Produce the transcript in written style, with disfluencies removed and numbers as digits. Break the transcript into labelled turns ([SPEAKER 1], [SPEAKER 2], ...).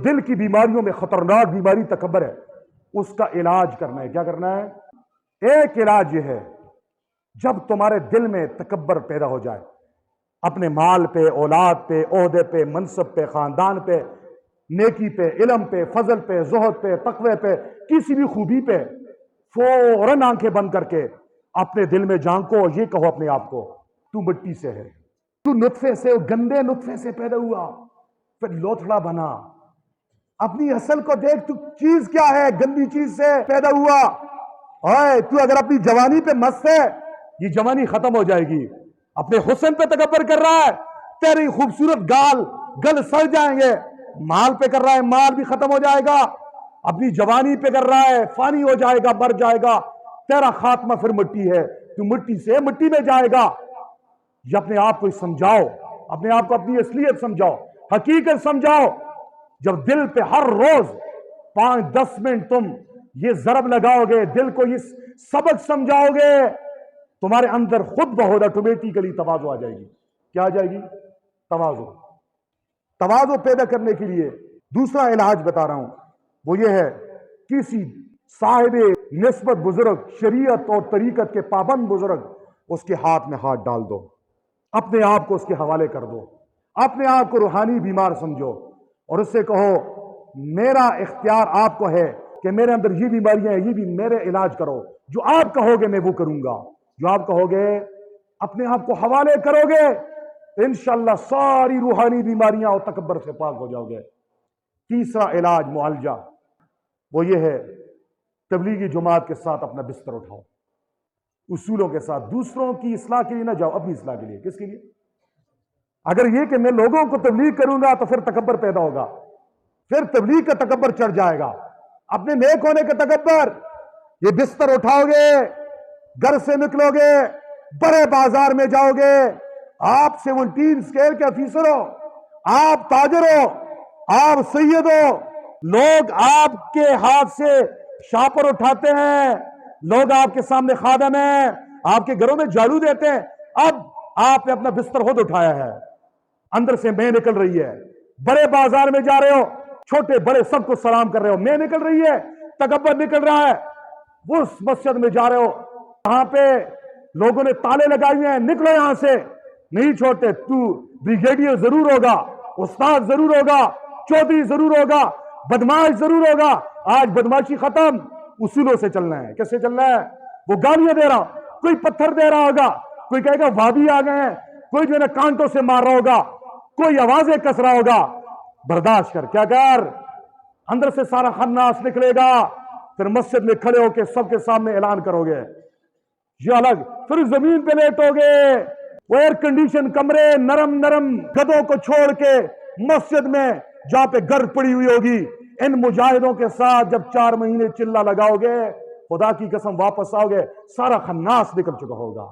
[SPEAKER 1] دل کی بیماریوں میں خطرناک بیماری تکبر ہے، اس کا علاج کرنا ہے۔ کیا کرنا ہے؟ ایک علاج یہ ہے، جب تمہارے دل میں تکبر پیدا ہو جائے، اپنے مال پہ، اولاد پہ، عہدے پہ، منصب پہ، خاندان پہ، نیکی پہ، علم پہ، فضل پہ، زہد پہ، تقوی پہ، کسی بھی خوبی پہ فوراً آنکھیں بند کر کے اپنے دل میں جھانکو، یہ کہو اپنے آپ کو، تو مٹی سے ہے، تو نطفے سے، گندے نطفے سے پیدا ہوا، پھر لوتھڑا بنا۔ اپنی اصل کو دیکھ، تو چیز کیا ہے؟ گندی چیز سے پیدا ہوا۔ تو اگر اپنی جوانی پہ مست ہے، یہ جوانی ختم ہو جائے گی۔ اپنے حسن پہ تکبر کر رہا ہے، تیری خوبصورت گل سڑ جائیں گے۔ مال پہ کر رہا ہے، مال بھی ختم ہو جائے گا۔ اپنی جوانی پہ کر رہا ہے، فانی ہو جائے گا، مر جائے گا۔ تیرا خاتمہ پھر مٹی ہے، تو مٹی سے مٹی میں جائے گا۔ یہ اپنے آپ کو سمجھاؤ، اپنے آپ کو اپنی اصلیت سمجھاؤ، حقیقت سمجھاؤ۔ جب دل پہ ہر روز 5-10 منٹ تم یہ ضرب لگاؤ گے، دل کو یہ سبق سمجھاؤ گے، تمہارے اندر خود بخود آٹومیٹیکلی تواضع آ جائے گی۔ کیا آ جائے گی؟ تواضع۔ تواضع پیدا کرنے کے لیے دوسرا علاج بتا رہا ہوں، وہ یہ ہے، کسی صاحب نسبت بزرگ، شریعت اور طریقت کے پابند بزرگ، اس کے ہاتھ میں ہاتھ ڈال دو، اپنے آپ کو اس کے حوالے کر دو، اپنے آپ کو روحانی بیمار سمجھو، اور اس سے کہو میرا اختیار آپ کو ہے کہ میرے اندر یہ بیماریاں ہیں، یہ بھی میرے علاج کرو۔ جو آپ کہو گے میں وہ کروں گا، جو آپ کہو گے، اپنے آپ کو حوالے کرو گے، انشاءاللہ ساری روحانی بیماریاں اور تکبر سے پاک ہو جاؤ گے۔ تیسرا علاج، معالجہ، وہ یہ ہے، تبلیغی جماعت کے ساتھ اپنا بستر اٹھاؤ، اصولوں کے ساتھ۔ دوسروں کی اصلاح کے لیے نہ جاؤ، اپنی اصلاح کے لیے۔ کس کے لیے؟ اگر یہ کہ میں لوگوں کو تبلیغ کروں گا تو پھر تکبر پیدا ہوگا، پھر تبلیغ کا تکبر چڑھ جائے گا، اپنے نیک ہونے کا تکبر۔ یہ بستر اٹھاؤ گے، گھر سے نکلو گے، بڑے بازار میں جاؤ گے، آپ 17 اسکیل کے افیسر ہو، آپ تاجر ہو، آپ سید ہو، لوگ آپ کے ہاتھ سے شاپر اٹھاتے ہیں، لوگ آپ کے سامنے خادم ہیں، آپ کے گھروں میں جھاڑو دیتے ہیں۔ اب آپ نے اپنا بستر خود اٹھایا ہے، اندر سے میں نکل رہی ہے، بڑے بازار میں جا رہے ہو، چھوٹے بڑے سب کو سلام کر رہے ہو، میں نکل رہی ہے، تکبر نکل رہا ہے۔ وہ اس مسجد میں جا رہے ہو، وہاں پہ لوگوں نے تالے لگائے ہوئے ہیں، نکلو یہاں سے، نہیں چھوڑتے۔ تو بریگیڈیئر ضرور ہوگا، استاد ضرور ہوگا، چودھری ضرور ہوگا، بدماش ضرور ہوگا۔ آج بدماشی ختم، اصولوں سے چلنا ہے۔ کیسے چلنا ہے؟ وہ گالیاں دے رہا، کوئی پتھر دے رہا ہوگا، کوئی کہے گا وابی آ گئے ہیں، کوئی جو ہے نا کانٹوں سے مار رہا ہوگا، کوئی آوازیں کس رہا ہوگا۔ برداشت کر، کیا کر؟ اندر سے سارا خناس نکلے گا، پھر مسجد میں کھڑے ہو کے سب کے سامنے اعلان کرو گے، یہ الگ۔ پھر زمین پہ لیٹو گے، وہ ایئر کنڈیشن کمرے، نرم نرم گدوں کو چھوڑ کے مسجد میں جہاں پہ گرد پڑی ہوئی ہوگی، ان مجاہدوں کے ساتھ جب 4 مہینے چلہ لگاؤ گے، خدا کی قسم واپس آؤ گے، سارا خناس نکل چکا ہوگا۔